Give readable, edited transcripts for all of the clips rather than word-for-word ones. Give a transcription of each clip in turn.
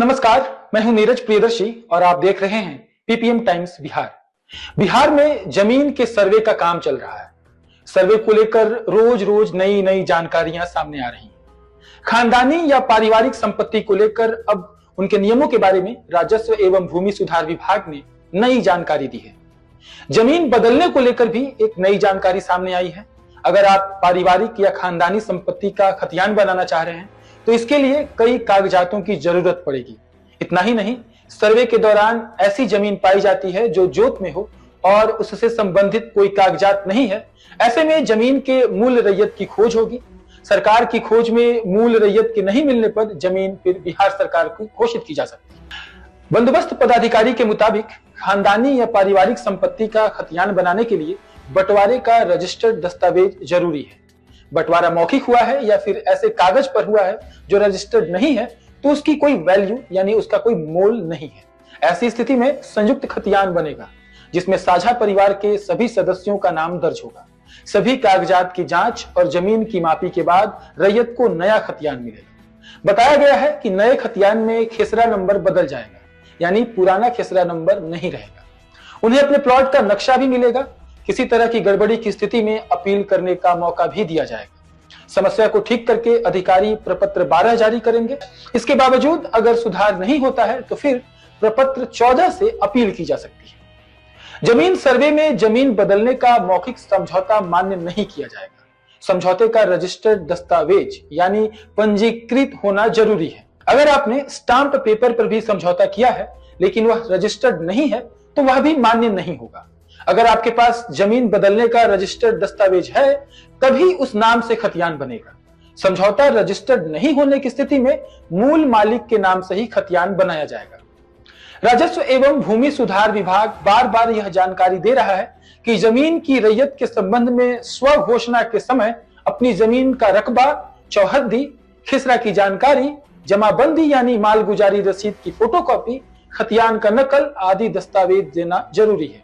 नमस्कार, मैं हूं नीरज प्रियदर्शी और आप देख रहे हैं पीपीएम टाइम्स बिहार। बिहार में जमीन के सर्वे का काम चल रहा है। सर्वे को लेकर रोज रोज नई नई जानकारियां सामने आ रही हैं। खानदानी या पारिवारिक संपत्ति को लेकर अब उनके नियमों के बारे में राजस्व एवं भूमि सुधार विभाग ने नई जानकारी दी है। जमीन बदलने को लेकर भी एक नई जानकारी सामने आई है। अगर आप पारिवारिक या खानदानी संपत्ति का खतियान बनाना चाह रहे हैं तो इसके लिए कई कागजातों की जरूरत पड़ेगी। इतना ही नहीं, सर्वे के दौरान ऐसी जमीन पाई जाती है जो जोत में हो और उससे संबंधित कोई कागजात नहीं है। ऐसे में जमीन के मूल रैयत की खोज होगी। सरकार की खोज में मूल रैयत के नहीं मिलने पर जमीन फिर बिहार सरकार को घोषित की जा सकती है। बंदोबस्त पदाधिकारी के मुताबिक खानदानी या पारिवारिक संपत्ति का खतियान बनाने के लिए बंटवारे का रजिस्टर्ड दस्तावेज जरूरी है। बंटवारा मौखिक हुआ है या फिर ऐसे कागज पर हुआ है जो रजिस्टर्ड नहीं है तो उसकी कोई वैल्यू यानी उसका कोई मोल नहीं है। ऐसी स्थिति में संयुक्त खतियान बनेगा जिसमें साझा परिवार के सभी सदस्यों का नाम दर्ज होगा। सभी कागजात की जांच और जमीन की मापी के बाद रैयत को नया खतियान मिलेगा। बताया गया है कि नए खतियान में खेसरा नंबर बदल जाएगा, यानी पुराना खेसरा नंबर नहीं रहेगा। उन्हें अपने प्लॉट का नक्शा भी मिलेगा। किसी तरह की गड़बड़ी की स्थिति में अपील करने का मौका भी दिया जाएगा। समस्या को ठीक करके अधिकारी प्रपत्र 12 जारी करेंगे। इसके बावजूद अगर सुधार नहीं होता है तो फिर प्रपत्र 14 से अपील की जा सकती है। जमीन सर्वे में जमीन बदलने का मौखिक समझौता मान्य नहीं किया जाएगा। समझौते का रजिस्टर्ड दस्तावेज यानी पंजीकृत होना जरूरी है। अगर आपने स्टाम्प पेपर पर भी समझौता किया है लेकिन वह रजिस्टर्ड नहीं है तो वह भी मान्य नहीं होगा। अगर आपके पास जमीन बदलने का रजिस्टर्ड दस्तावेज है तभी उस नाम से खतियान बनेगा। समझौता रजिस्टर्ड नहीं होने की स्थिति में मूल मालिक के नाम से ही खतियान बनाया जाएगा। राजस्व एवं भूमि सुधार विभाग बार बार यह जानकारी दे रहा है कि जमीन की रैयत के संबंध में स्व घोषणा के समय अपनी जमीन का रकबा, चौहद्दी, खिसरा की जानकारी, जमाबंदी यानी मालगुजारी रसीद की फोटोकॉपी, खतियान का नकल आदि दस्तावेज देना जरूरी है।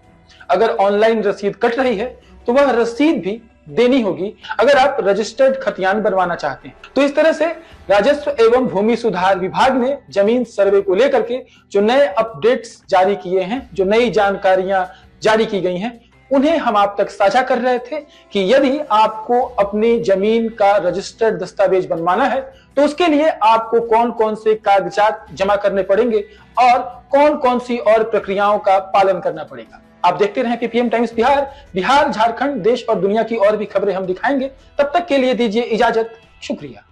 अगर ऑनलाइन रसीद कट रही है तो वह रसीद भी देनी होगी अगर आप रजिस्टर्ड खतियान बनवाना चाहते हैं। तो इस तरह से राजस्व एवं भूमि सुधार विभाग ने जमीन सर्वे को लेकर के जो नए अपडेट्स जारी किए हैं, जो नई जानकारियां जारी की गई हैं, उन्हें हम आप तक साझा कर रहे थे कि यदि आपको अपनी जमीन का रजिस्टर्ड दस्तावेज बनवाना है तो उसके लिए आपको कौन कौन से कागजात जमा करने पड़ेंगे और कौन कौन सी और प्रक्रियाओं का पालन करना पड़ेगा। आप देखते रहें पीपीएम टाइम्स बिहार। बिहार, झारखंड, देश और दुनिया की और भी खबरें हम दिखाएंगे। तब तक के लिए दीजिए इजाजत। शुक्रिया।